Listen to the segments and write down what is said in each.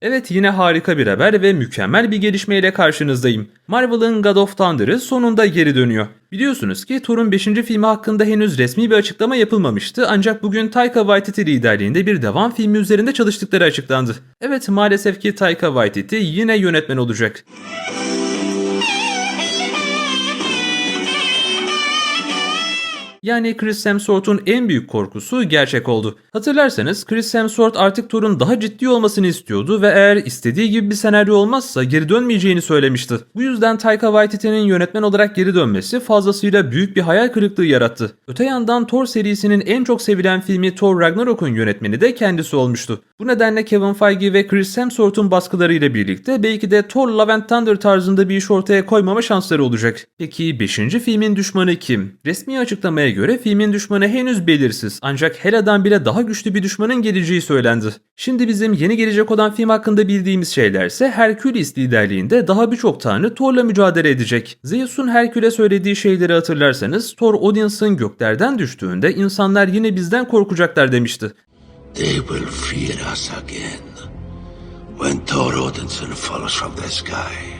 Evet, yine harika bir haber ve mükemmel bir gelişmeyle karşınızdayım. Marvel'ın God of Thunder'ı sonunda geri dönüyor. Biliyorsunuz ki Thor'un 5. filmi hakkında henüz resmi bir açıklama yapılmamıştı, ancak bugün Taika Waititi liderliğinde bir devam filmi üzerinde çalıştıkları açıklandı. Evet, maalesef ki Taika Waititi yine yönetmen olacak. Yani Chris Hemsworth'un en büyük korkusu gerçek oldu. Hatırlarsanız Chris Hemsworth artık Thor'un daha ciddi olmasını istiyordu ve eğer istediği gibi bir senaryo olmazsa geri dönmeyeceğini söylemişti. Bu yüzden Taika Waititi'nin yönetmen olarak geri dönmesi fazlasıyla büyük bir hayal kırıklığı yarattı. Öte yandan Thor serisinin en çok sevilen filmi Thor Ragnarok'un yönetmeni de kendisi olmuştu. Bu nedenle Kevin Feige ve Chris Hemsworth'un baskılarıyla birlikte belki de Thor Love and Thunder tarzında bir iş ortaya koymama şansları olacak. Peki 5. filmin düşmanı kim? Resmi açıklamaya göre filmin düşmanı henüz belirsiz, ancak Hela'dan bile daha güçlü bir düşmanın geleceği söylendi. Şimdi bizim yeni gelecek olan film hakkında bildiğimiz şeylerse Hercules liderliğinde daha birçok tanrı Thor'la mücadele edecek. Zeus'un Herkül'e söylediği şeyleri hatırlarsanız Thor Odinson göklerden düştüğünde insanlar yine bizden korkacaklar demişti. They will fear us again when Thor Odinson falls from the sky.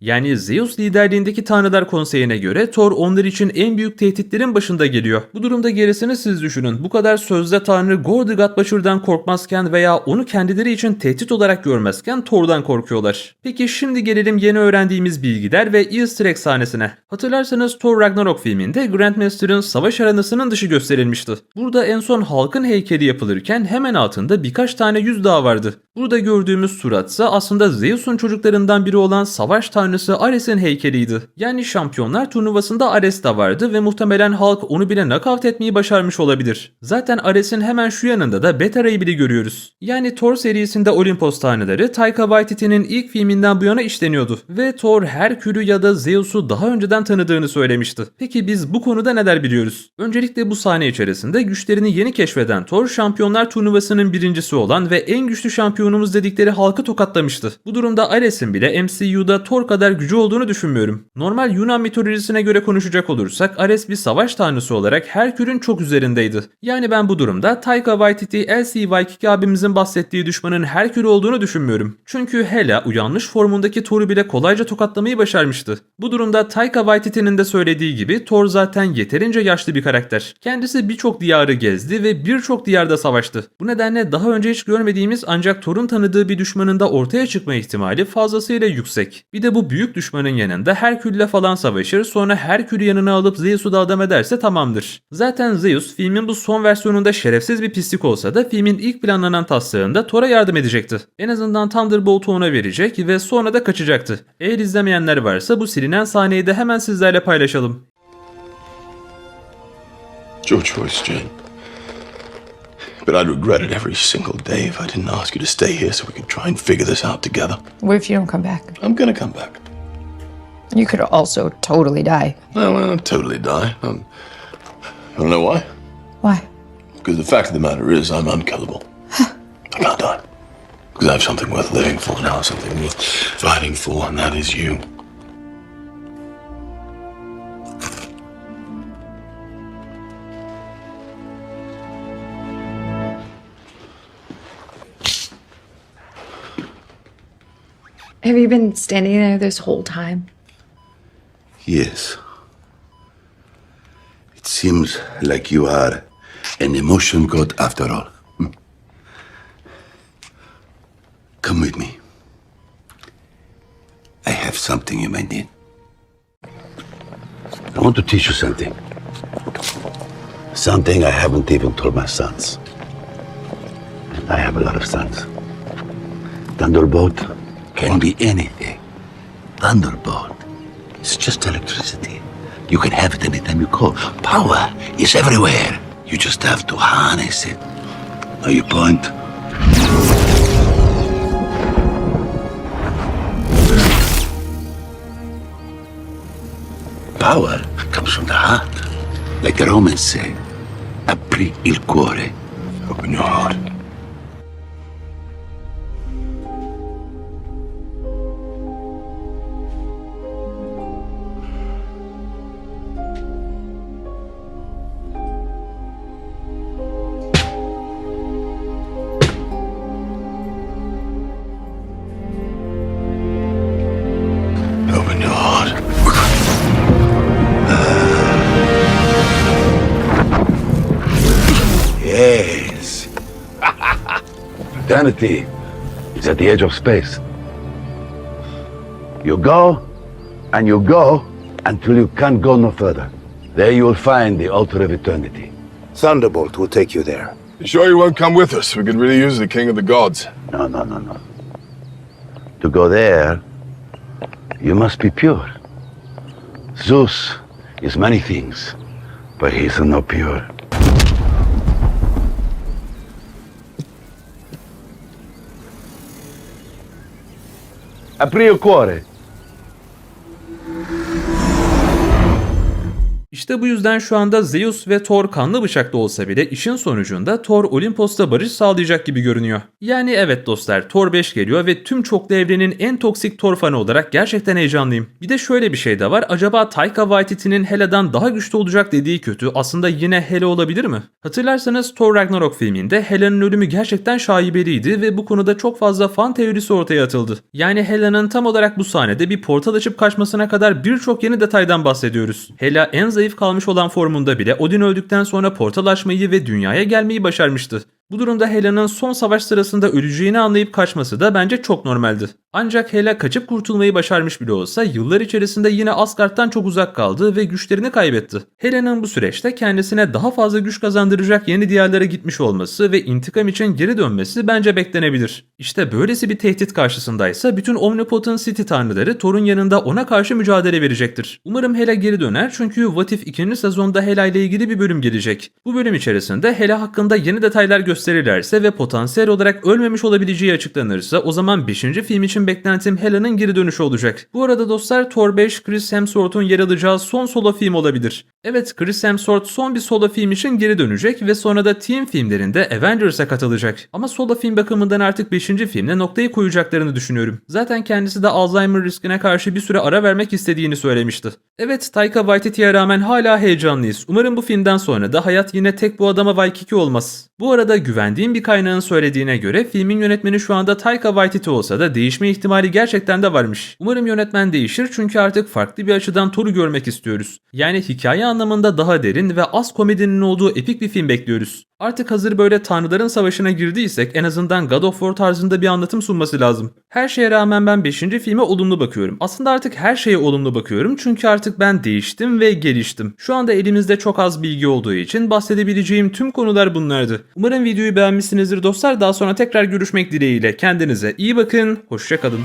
Yani Zeus liderliğindeki Tanrılar Konseyi'ne göre Thor onlar için en büyük tehditlerin başında geliyor. Bu durumda gerisini siz düşünün. Bu kadar sözde Tanrı Gordigatbashir'den korkmazken veya onu kendileri için tehdit olarak görmezken Thor'dan korkuyorlar. Peki şimdi gelelim yeni öğrendiğimiz bilgiler ve Easter egg sahnesine. Hatırlarsanız Thor Ragnarok filminde Grandmaster'ın savaş arenasının dışı gösterilmişti. Burada en son halkın heykeli yapılırken hemen altında birkaç tane yüz daha vardı. Burada gördüğümüz suratsa aslında Zeus'un çocuklarından biri olan savaş tanrısı Ares'in heykeliydi. Yani şampiyonlar turnuvasında Ares de vardı ve muhtemelen halk onu bile knockout etmeyi başarmış olabilir. Zaten Ares'in hemen şu yanında da Beta Ray'i bile görüyoruz. Yani Thor serisinde Olimpos tanrıları Taika Waititi'nin ilk filminden bu yana işleniyordu. Ve Thor Herkül'ü ya da Zeus'u daha önceden tanıdığını söylemişti. Peki biz bu konuda neler biliyoruz? Öncelikle bu sahne içerisinde güçlerini yeni keşfeden Thor şampiyonlar turnuvasının birincisi olan ve en güçlü şampiyonumuz dedikleri halkı tokatlamıştı. Bu durumda Ares'in bile MCU'da Thor kadar gücü olduğunu düşünmüyorum. Normal Yunan mitolojisine göre konuşacak olursak Ares bir savaş tanrısı olarak Herkül'ün çok üzerindeydi. Yani ben bu durumda Taika Waititi, LC abimizin bahsettiği düşmanın Herkül olduğunu düşünmüyorum. Çünkü Hela uyanmış formundaki Thor'u bile kolayca tokatlamayı başarmıştı. Bu durumda Taika Waititi'nin de söylediği gibi Thor zaten yeterince yaşlı bir karakter. Kendisi birçok diyarı gezdi ve birçok diyarda savaştı. Bu nedenle daha önce hiç görmediğimiz ancak Thor'un tanıdığı bir düşmanın da ortaya çıkma ihtimali fazlasıyla yüksek. Bir de bu büyük düşmanın yanında Herkül'le falan savaşır, sonra Herkül'ü yanına alıp Zeus'u da adam ederse tamamdır. Zaten Zeus filmin bu son versiyonunda şerefsiz bir pislik olsa da filmin ilk planlanan taslağında Thor'a yardım edecekti. En azından Thunderbolt'u ona verecek ve sonra da kaçacaktı. Eğer izlemeyenler varsa bu silinen sahneyi de hemen sizlerle paylaşalım. It's your choice, Jane. But I'd regret it every single day if I didn't ask you to stay here so we could try and figure this out together. What if you don't come back? I'm gonna come back. You could also totally die. Well, I'll totally die. You wanna know why? Why? Because the fact of the matter is I'm unkillable. I can't die. Because I have something worth living for now, something worth fighting for, and that is you. Have you been standing there this whole time? Yes. It seems like you are an emotion god after all. Come with me. I have something you might need. I want to teach you something. Something I haven't even told my sons. And I have a lot of sons. Thunderbolt can be anything. Thunderbolt is just electricity. You can have it anytime you call. Power is everywhere. You just have to harness it. Know your point? Power comes from the heart. Like the Romans say, apri il cuore. Open your heart. Yes. Eternity is at the edge of space. You go, and you go until you can't go no further. There you will find the altar of eternity. Thunderbolt will take you there. You sure you won't come with us? We could really use the King of the Gods. No, no, no, no. To go there, you must be pure. Zeus is many things, but he's not pure. Apri il cuore. İşte bu yüzden şu anda Zeus ve Thor kanlı bıçaklı olsa bile işin sonucunda Thor Olimpos'ta barış sağlayacak gibi görünüyor. Yani evet dostlar, Thor 5 geliyor ve tüm çoklu evrenin en toksik Thor fanı olarak gerçekten heyecanlıyım. Bir de şöyle bir şey de var, acaba Taika Waititi'nin Hela'dan daha güçlü olacak dediği kötü aslında yine Hela olabilir mi? Hatırlarsanız Thor Ragnarok filminde Hela'nın ölümü gerçekten şaibeliydi ve bu konuda çok fazla fan teorisi ortaya atıldı. Yani Hela'nın tam olarak bu sahnede bir portal açıp kaçmasına kadar birçok yeni detaydan bahsediyoruz. Hela en zayıf kalmış olan formunda bile Odin öldükten sonra portal açmayı ve dünyaya gelmeyi başarmıştı. Bu durumda Hela'nın son savaş sırasında öleceğini anlayıp kaçması da bence çok normaldi. Ancak Hela kaçıp kurtulmayı başarmış bile olsa yıllar içerisinde yine Asgard'dan çok uzak kaldı ve güçlerini kaybetti. Hela'nın bu süreçte kendisine daha fazla güç kazandıracak yeni diyarlara gitmiş olması ve intikam için geri dönmesi bence beklenebilir. İşte böylesi bir tehdit karşısındaysa bütün Omnipotent City tanrıları Thor'un yanında ona karşı mücadele verecektir. Umarım Hela geri döner çünkü What If 2. sezonda Hela ile ilgili bir bölüm gelecek. Bu bölüm içerisinde Hela hakkında yeni detaylar gösterirlerse ve potansiyel olarak ölmemiş olabileceği açıklanırsa o zaman 5. film için beklentim Hela'nın geri dönüşü olacak. Bu arada dostlar, Thor 5 Chris Hemsworth'un yer alacağı son solo film olabilir. Evet, Chris Hemsworth son bir solo film için geri dönecek ve sonra da team filmlerinde Avengers'a katılacak. Ama solo film bakımından artık 5. filmde noktayı koyacaklarını düşünüyorum. Zaten kendisi de Alzheimer riskine karşı bir süre ara vermek istediğini söylemişti. Evet, Taika Waititi'ye rağmen hala heyecanlıyız. Umarım bu filmden sonra da hayat yine tek bu adama Waikiki olmaz. Bu arada güvendiğim bir kaynağın söylediğine göre filmin yönetmeni şu anda Taika Waititi olsa da değişme ihtimali gerçekten de varmış. Umarım yönetmen değişir çünkü artık farklı bir açıdan Thor'u görmek istiyoruz. Yani hikaye anlamında daha derin ve az komedinin olduğu epik bir film bekliyoruz. Artık hazır böyle tanrıların savaşına girdiysek en azından God of War tarzında bir anlatım sunması lazım. Her şeye rağmen ben 5. filme olumlu bakıyorum. Aslında artık her şeye olumlu bakıyorum çünkü artık ben değiştim ve geliştim. Şu anda elimizde çok az bilgi olduğu için bahsedebileceğim tüm konular bunlardı. Umarım videoyu beğenmişsinizdir dostlar. Daha sonra tekrar görüşmek dileğiyle. Kendinize iyi bakın, hoşça kalın.